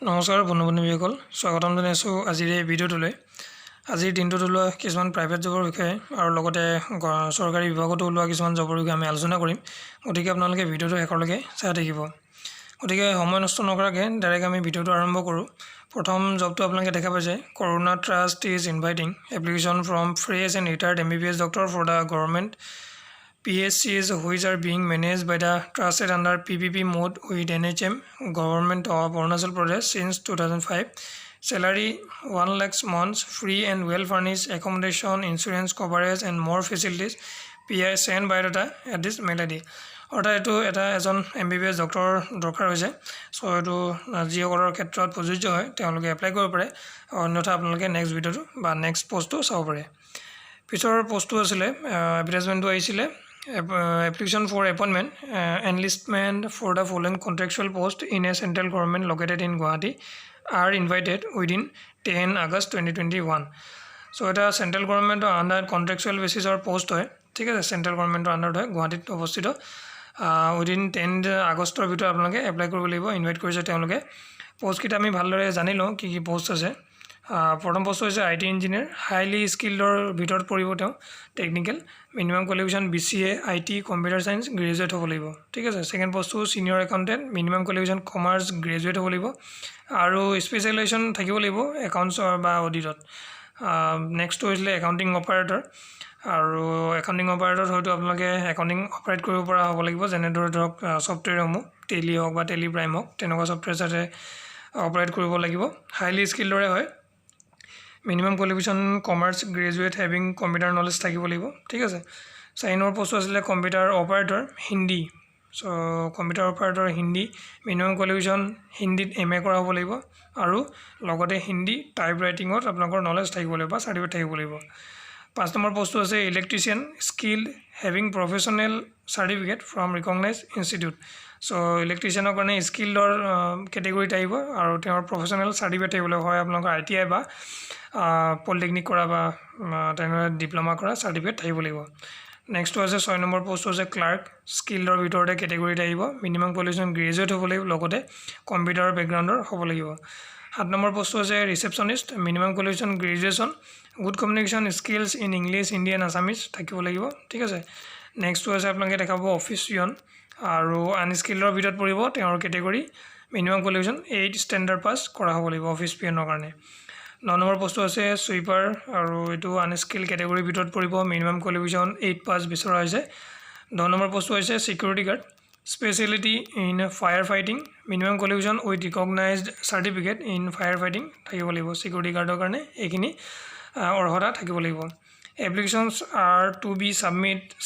নমস্কাৰ বন্ধু-বান্ধৱীসকল স্বাগতম জনাইছোঁ আজিৰ এই ভিডিঅ'টোলৈ। আজিৰ দিনটোত ওলোৱা কিছুমান প্ৰাইভেট জবৰ বিষয়ে আৰু লগতে চৰকাৰী বিভাগতো ওলোৱা কিছুমান জবৰ বিষয়ে আমি আলোচনা কৰিম। গতিকে আপোনালোকে ভিডিঅ'টো শেষলৈকে চাই থাকিব। গতিকে সময় নষ্ট নকৰাকৈ ডাইৰেক্ট আমি ভিডিঅ'টো আৰম্ভ কৰোঁ। প্ৰথম জবটো আপোনালোকে দেখা পাইছে, Karuna Trust is inviting application from fresh and retired MBBS doctor for the government PSCs which are being managed by the trusted under PPP mode with NHM government of Arunachal Pradesh since 2005. Salary 1 lakh months, free and well furnished accommodation, insurance coverage and more facilities. PI send biodata at this mail ID. অৰ্থাৎ এইটো এজন MBBS doctor দৰকাৰ হৈছে। চ' এইটো যিসকলৰ ক্ষেত্ৰত প্ৰযোজ্য হয় তেওঁলোকে এপ্লাই কৰিব পাৰে, অন্যথা আপোনালোকে নেক্সট ভিডিঅ'টো বা নেক্সট পষ্টটো চাব পাৰে। পিছৰ পষ্টটো আছিলে এডভাৰটাইজমেণ্টটো আহিছিলে application for appointment enlistment for the following contractual post in a central government located in Guwahati are invited within 10 August 2021. So এটা central government under contractual basis or post হয়, ঠিক আছে, central government under হয়, গুৱাহাটীত অৱস্থিত। Within 10 আগষ্টৰ ভিতৰত আপোনালোকে এপ্লাই কৰিব লাগিব। ইনভাইট কৰিছে তেওঁলোকে। পোষ্টকেইটা আমি ভালদৰে জানি লওঁ কি কি পোষ্ট আছে। প্ৰথম পোষ্ট হৈছে IT ইঞ্জিনিয়াৰ, হাইলি স্কিল্ডৰ ভিতৰত পৰিব তেওঁ, technical, minimum qualification BCA IT computer science graduate হ'ব লাগিব, ঠিক আছে। ছেকেণ্ড পোষ্টটো senior accountant, minimum qualification commerce graduate হ'ব লাগিব আৰু স্পেচিয়েলাইজেশ্যন থাকিব লাগিব একাউণ্টছৰ বা অডিটত। নেক্সটটো হৈছিলে একাউণ্টিং অপাৰেটৰ, আৰু একাউণ্টিং অপাৰেটৰত হয়তো আপোনালোকে একাউণ্টিং অপাৰেট কৰিব পৰা হ'ব লাগিব, যেনেদৰে ধৰক ছফ্টৱেৰসমূহ টেলি হওক বা টেলি প্ৰাইম হওক তেনেকুৱা ছফ্টৱেৰ যাতে অপাৰেট কৰিব লাগিব। হাইলি স্কিল্ডৰে হয়, minimum qualification commerce graduate having computer knowledge থাকিব লাগিব, ঠিক আছে। 4 নম্বৰ পোষ্ট আছিলে computer operator Hindi. So' computer operator Hindi, minimum qualification হিন্দীত MA কৰা হ'ব লাগিব আৰু লগতে হিন্দী টাইপ ৰাইটিঙত আপোনালোকৰ নলেজ থাকিব লাগিব বা চাৰ্টিফিকেট থাকিব লাগিব। 5 নম্বৰ পোষ্টটো আছে electrician skilled having professional certificate from recognise institute. So' ইলেক্ট্ৰিচিয়ানৰ কাৰণে স্কিল্ডৰ কেটেগৰীত আহিব আৰু তেওঁৰ প্ৰফেশ্যনেল চাৰ্টিফিকেট থাকিব লাগিব, হয় আপোনালোকৰ ITI বা পলিটেকনিক কৰা বা তেনেদৰে ডিপ্ল'মা কৰা চাৰ্টিফিকেট থাকিব লাগিব। নেক্সটটো আছে 6 নম্বৰ পোষ্টটো আছে ক্লাৰ্ক, স্কিল্ডৰ ভিতৰতে কেটেগৰীত আহিব, মিনিমাম কোৱালিফিকেশ্যন গ্ৰেজুৱেট হ'ব লাগিব, লগতে কম্পিউটাৰ বেকগ্ৰাউণ্ডৰ হ'ব লাগিব। 7 নম্বৰ পোষ্টটো আছে receptionist, minimum qualification graduation, good communication skills in English Hindi and Assamese থাকিব লাগিব, ঠিক আছে। নেক্সটটো আছে আপোনালোকে দেখাব অফিচ পিয়ন আৰু আনস্কিল্ডৰ ভিতৰত পৰিব তেওঁৰ কেটেগৰী, মিনিমাম কোৱালিফিকেশ্যন 8 ষ্টেণ্ডাৰ্ড পাছ কৰা হ'ব লাগিব অফিচ পিয়নৰ কাৰণে। 9 নম্বৰ পোষ্টটো আছে ছুইপাৰ আৰু এইটো আনস্কিল কেটেগৰীৰ ভিতৰত পৰিব, মিনিমাম কোৱালিফিকেশ্যন 8 পাছ বিচৰা হৈছে। 10 নম্বৰ পোষ্টটো হৈছে security guard, speciality in fire fighting, minimum qualification with recognised certificate in fire fighting থাকিব লাগিব। ছিকিউৰিটি গাৰ্ডৰ কাৰণে এইখিনি অৰ্হতা থাকিব লাগিব। Applications are to be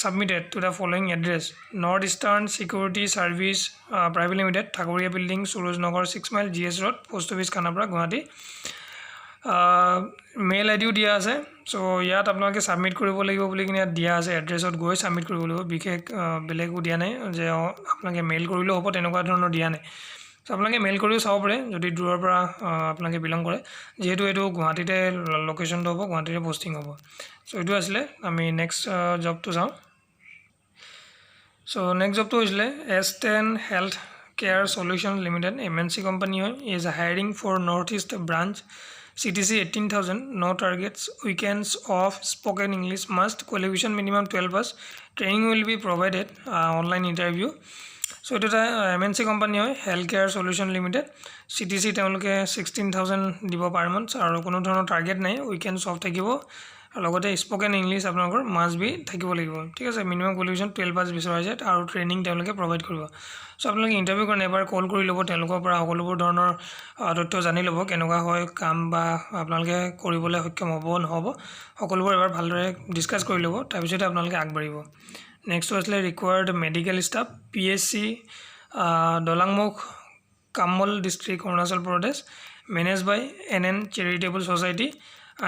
submitted to the following address, north eastern security service private limited, Thakuria building, Suraj Nagar 6 mile GS road, post office Khanapara, Guwahati. Mail IDও দিয়া আছে। চ' ইয়াত আপোনালোকে ছাবমিট কৰিব লাগিব বুলি কিনে ইয়াত দিয়া আছে, এড্ৰেছত গৈ ছাবমিট কৰিব লাগিব, বিশেষ বেলেগো দিয়া নাই যে আপোনালোকে মেইল কৰিলেও হ'ব তেনেকুৱা ধৰণৰ দিয়া নাই। চ' আপোনালোকে মেইল কৰিও চাব পাৰে যদি দূৰৰ পৰা আপোনালোকে বিলং কৰে, যিহেতু এইটো গুৱাহাটীতে লোকেশ্যনটো হ'ব, গুৱাহাটীতে পষ্টিং হ'ব। চ' এইটো আছিলে। আমি নেক্সট জবটো চাওঁ। চ' নেক্সট জবটো হৈছিলে S10 health care solution limited, MNC company হয়, is hiring for north east branch, CTC 18,000, no targets, weekends off, spoken English must, qualification minimum 12 pass, training will be provided, online interview. So it is a MNC company হয়, health care solution limited, CTC তেওঁলোকে 16,000 দিব per month আৰু কোনো ধৰণৰ target নাই, উইকেণ্ডছ of থাকিব আৰু লগতে স্পকেন ইংলিছ আপোনালোকৰ মাষ্ট বি থাকিব লাগিব, ঠিক আছে। মিনিমাম কোৱালিফিকেশ্যন 12 পাছ বিচৰা হৈছে আৰু ট্ৰেইনিং তেওঁলোকে প্ৰভাইড কৰিব। চ' আপোনালোকে ইণ্টাৰভিউ কাৰণে এবাৰ কল কৰি ল'ব, তেওঁলোকৰ পৰা সকলোবোৰ ধৰণৰ তথ্য জানি ল'ব, কেনেকুৱা হয় কাম বা আপোনালোকে কৰিবলৈ সক্ষম হ'ব নহ'ব সকলোবোৰ এবাৰ ভালদৰে ডিছকাছ কৰি ল'ব, তাৰপিছতে আপোনালোকে আগবাঢ়িব। নেক্সটটো আছিলে required medical staff, PSC Dalangmukh Kamle district Arunachal Pradesh, manage by NN charitable society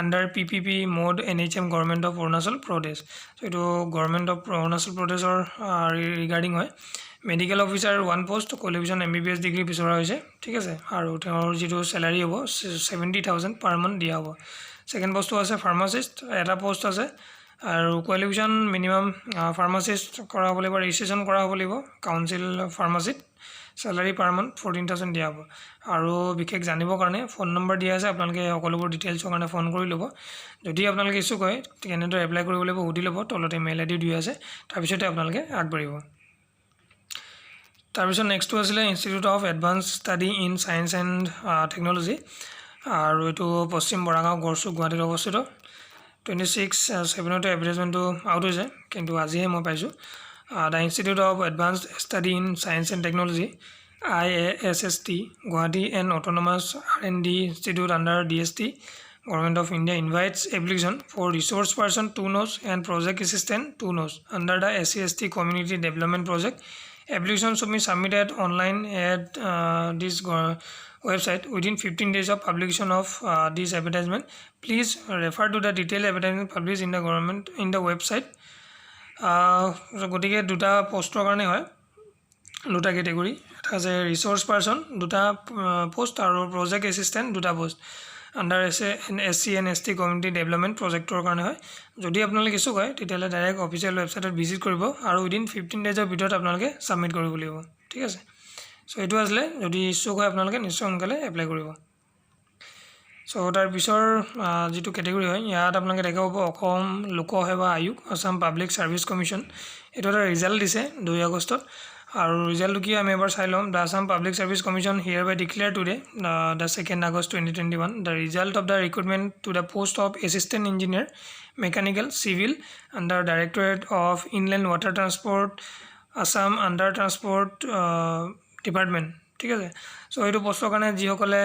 under PPP mode NHM government of Arunachal Pradesh. So' এইটো গভৰ্ণমেণ্ট অফ অৰুণাচল প্ৰদেশৰ ৰিগাৰ্ডিং হয়। Medical officer 1 post, qualification MBBS degree বিচৰা হৈছে, ঠিক আছে, আৰু তেওঁৰ যিটো চেলাৰী হ'ব 70,000 পাৰ মান্থ দিয়া হ'ব। ছেকেণ্ড পোষ্টটো আছে ফাৰ্মাচিষ্ট, এটা পোষ্ট আছে আৰু কোৱালিফিকেশ্যন মিনিমাম ফাৰ্মাচিষ্ট কৰা হ'ব লাগিব, ৰেজিষ্ট্ৰেশ্যন কৰা হ'ব লাগিব কাউন্সিল ফাৰ্মাচিত, স্যালাৰি পাৰ মান্থ 14000 দিয়া হ'ব আৰু বিশেষ জানিবৰ কাৰণে ফোন নম্বৰ দিয়া আছে আপোনালোকে সকলোবোৰ ডিটেইলছৰ কাৰণে ফোন কৰি ল'ব যদি আপোনালোকে ইচ্ছুক হয় কেনেদৰে এপ্লাই কৰিব লাগিব সুধি ল'ব তলতে মেইল আইডি দিয়া আছে তাৰপিছতে আপোনালোকে আগবাঢ়িব তাৰপিছত নেক্সটটো আছিলে institute of advance study in science and technology আৰু এইটো পশ্চিম বৰাগাঁও গড়চুক গুৱাহাটীত অৱস্থিত 26/7 এডভাৰটাইজমেণ্টটো আউট হৈছে কিন্তু আজিহে মই পাইছোঁ the institute of advance study in science and technology IASST Guwahati and Autonomous R&D Institute under DST Government of India invites application for resource person 2 nodes and project assistant 2 nodes under the SCST community development project. Application should be submitted online at this website within 15 days of publication of this advertisement. Please refer to the detailed advertisement published in the government in the website. গতিকে দুটা পোষ্টৰ কাৰণে হয় দুটা category এটা আছে resource person দুটা post আৰু প্ৰজেক্ট এসিস্ট্যান্ট দুটা post under SC and ST community development প্ৰজেক্টৰ কাৰণে হয় যদি আপোনালোকে ইচ্ছুক হয় তেতিয়াহ'লে ডাইৰেক্ট অফিচিয়েল ৱেবছাইটত ভিজিট কৰিব আৰু উইদিন 15 ডেজৰ ভিতৰত আপোনালোকে সাবমিট কৰিব লাগিব ঠিক আছে সো এইটো আসলে যদি ইচ্ছুক হয় আপোনালোকে নিশ্চয় সোনকালে এপ্লাই কৰিব সো তাৰ পিছৰ যেটো কেটেগৰী হয় ইয়াত আপোনালোকে দেখা পাব অসম লোকসেৱা আয়োগ আসাম পাব্লিক সাৰ্ভিস কমিশন এটা ৰিজাল্ট দিছে 2 আগষ্টত আৰু ৰিজাল্ট কি আমি এবাৰ চাই লম the Assam public service commission hereby declare today the 2nd August 2021 the result of the recruitment to the post of assistant engineer mechanical civil under directorate of inland water transport Assam under transport department ঠিক আছে so এইটো পোষ্টৰ কাৰণে যিসকলে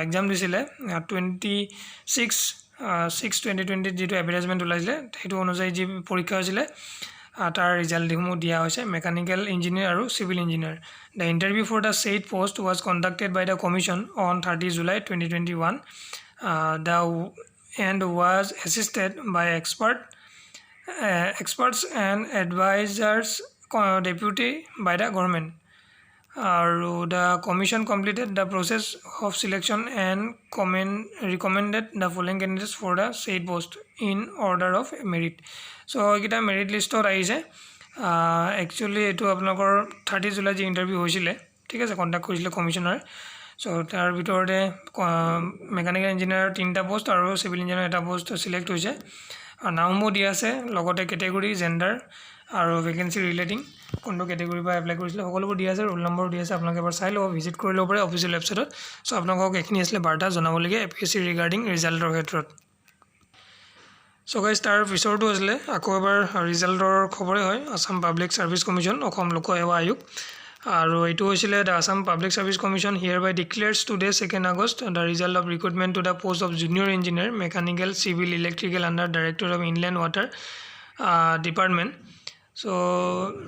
exam দিছিলে 26/6/2020 যেটো advertisement ওলাইছিলে সেইটো অনুযায়ী যি পৰীক্ষা হৈছিলে তাৰ ৰিজাল্ট দিমু দিয়া হৈছে মেকানিকেল ইঞ্জিনিয়াৰ আৰু civil engineer the interview for the said post was conducted by the commission on 30 July 2021 and was assisted by experts and advisors deputy by the government the commission completed the process of selection and recommended the following candidates for the said post in order of merit so ekita merit list ot aise actually etu apnalokor 30 July je interview hoisile thik ase contact korisile commissioner so tar bitorte mechanical engineer 3ta post aru civil engineer eta post select hoise naumbo dia ase logote category gender আৰু vacancy relating কোনটো category পা apply কৰিছিল সকলোবোৰ দিয়া আছে roll number দিয়া আছে আপোনালোকে এবাৰ চাই লব ভিজিট কৰি লব পাৰে অফিচিয়েল ৱেবছাইটত সো আপোনালোকক এখিনি আসলে বাৰ্তা জনাবলগীয়া এপিএসসি ৰিগাৰ্ডিং ৰিজাল্টৰ ক্ষেত্ৰত সো গাইস তাৰ পিছৰটো আসলে আকৌ এবাৰ ৰিজাল্টৰ খবৰে হয় Assam public service commission Assam লোকসেৱা আয়োগ আৰু এইটো হৈছিলে the Assam public service commission hereby declares today 2nd August the result of recruitment to the post of junior engineer mechanical civil electrical under director of inland water department so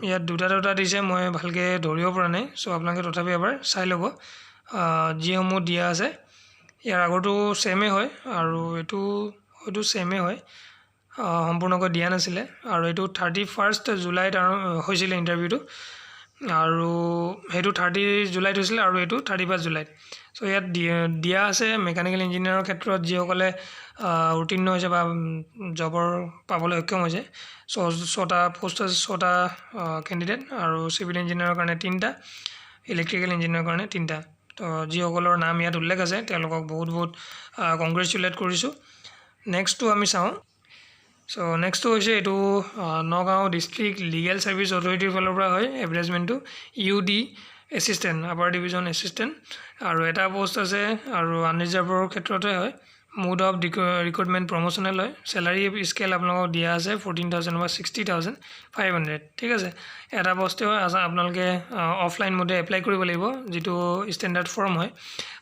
ইয়াত দুটা দিছে মই ভালকে ধৰিব পৰা নাই সো আপোনালোকে তথাপি এবাৰ চাই ল'ব যিসমূহ দিয়া আছে ইয়াৰ আগৰটো সেমে হয় আৰু এটো সেমে হয় সম্পূৰ্ণকৈ দিয়া নাছিলে আৰু এটো 31st জুলাইত হৈছিল ইন্টাৰভিউটো আৰু হেতু 30 জুলাইত হৈছিল আৰু এটো 31 জুলাইত সো ইয়াত দিয়া আছে মেকানিকেল ইঞ্জিনিয়াৰৰ ক্ষেত্ৰত যিসকলে উত্তীৰ্ণ হৈছে বা জবৰ পাবলৈ সক্ষম হৈছে সো 6টা পোষ্ট আছে 6টা ক্যান্ডিডেট আৰু সিভিল ইঞ্জিনিয়াৰৰ কাৰণে 3টা ইলেক্ট্ৰিকেল ইঞ্জিনিয়াৰৰ কাৰণে 3টা তো যিসকলৰ নাম ইয়াত উল্লেখ আছে তেওঁলোকক বহুত কংগ্ৰেচুলেট কৰিছো নেক্সটটো আমি চাও সো নেক্সটটো হৈছে এটো নগাঁও ডিস্ট্ৰিক্ট লিগেল সাৰ্ভিস অথৰিটিৰ ফালৰ পৰা হয় এডভাৰটাইজমেন্টটো UD assistant upper division assistant আৰু এটা পোষ্ট আছে আৰু আনৰিজাৰ্ভৰ ক্ষেত্ৰতে হয় মোড অফ ৰিক্ৰুটমেন্ট প্ৰমোশনাল হয় স্যালাৰি স্কেল আপোনালোকক দিয়া আছে 14000 বা 60500 ঠিক আছে এটা পোষ্টে হয় আপোনালোকে অফলাইন মোডে এপ্লাই কৰিব লাগিব যেটো ষ্টেণ্ডাৰ্ড ফৰ্ম হয়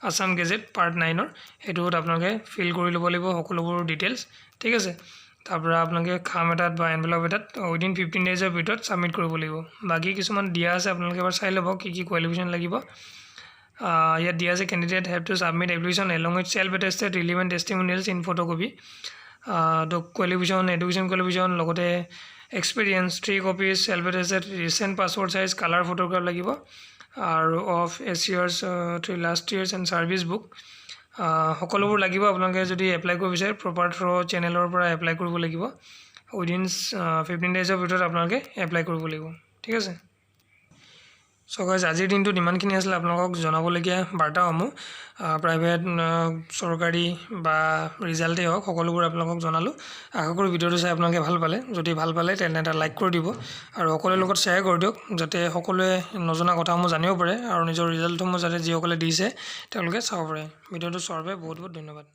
আসাম গেজেট পাৰ্ট 9 ৰ হেতুত আপোনালোকে ফিল কৰি ল'ব লাগিব সকলোবোৰ ডিটেইলছ ঠিক আছে তাৰপৰা আপোনালোকে খাম এটাত বা এনভেলপ এটাত উইদিন 15 ডেজৰ ভিতৰত সাবমিট কৰিব লাগিব বাকি কিছুমান দিয়া আছে আপোনালোকে এবাৰ চাই ল'ব কি কোৱালিফিকেশন লাগিব ইয়াত দিয়া আছে candidate have to submit application along with self attested relevant testimonials in photocopy the qualification education qualification লগতে experience 3 copies self attested recent passport size color photograph লাগিব আৰু of years 3 last years and service book সকলোবোৰ লাগিব আপোনালোকে যদি apply কৰিব বিচাৰে proper throw চেনেলৰ পৰা এপ্লাই কৰিব লাগিব উইদিন 15 ডেজৰ ভিতৰত আপোনালোকে এপ্লাই কৰিব লাগিব ঠিক আছে চ' গাইজ আজিৰ দিনটোত ইমানখিনি আছিলে আপোনালোকক জনাবলগীয়া বাৰ্তাসমূহ প্ৰাইভেট চৰকাৰী বা ৰিজাল্টেই হওক সকলোবোৰ আপোনালোকক জনালোঁ। আশা কৰোঁ ভিডিঅ'টো চাই আপোনালোকে ভাল পালে। যদি ভাল পালে তেন্তে এটা লাইক কৰি দিব আৰু সকলোৰে লগত শ্বেয়াৰ কৰি দিয়ক যাতে সকলোৱে নজনা কথাসমূহ জানিব পাৰে আৰু নিজৰ ৰিজাল্টসমূহ যাতে যিসকলে দিছে তেওঁলোকে চাব পাৰে। ভিডিঅ'টো চোৱাৰ বাবে বহুত বহুত ধন্যবাদ।